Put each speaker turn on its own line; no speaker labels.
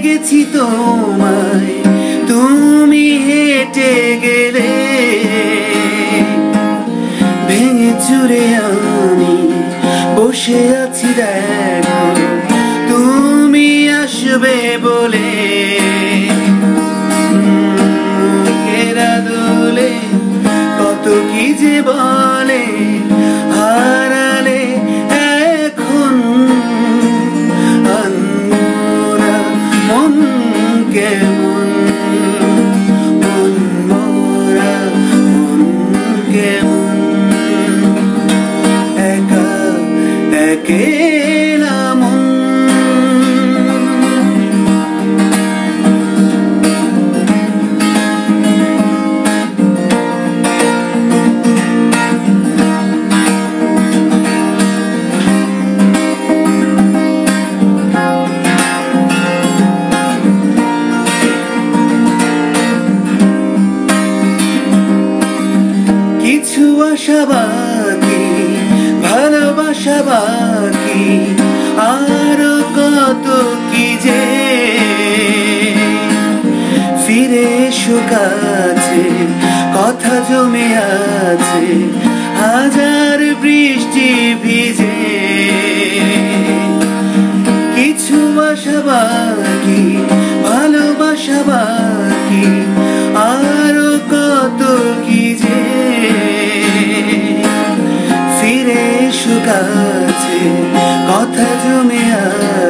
গেছি তোমায়, তুমি হেঁটে গেলে। ভেঙে চুরে আমি বসে আছি, দেখো তুমি আসবে বলে। কেরা দোলে কত কি যে বলে, হারালে এখন আনমোরা মন কেমন, মন মোরা মন কেমন, একা একেলা মন। কিছু আশা বাকি, ভালোবাসা বাকি, আর কত কি যে। ফিরে এসো কাছে, কথা জমে আছে হাজার বৃষ্টি ভিজে। কিছু আশা বাকি, ভালোবাসা বাকি, আর কত কি যে। ফিরে এসো কাছে, কথা জমে আছে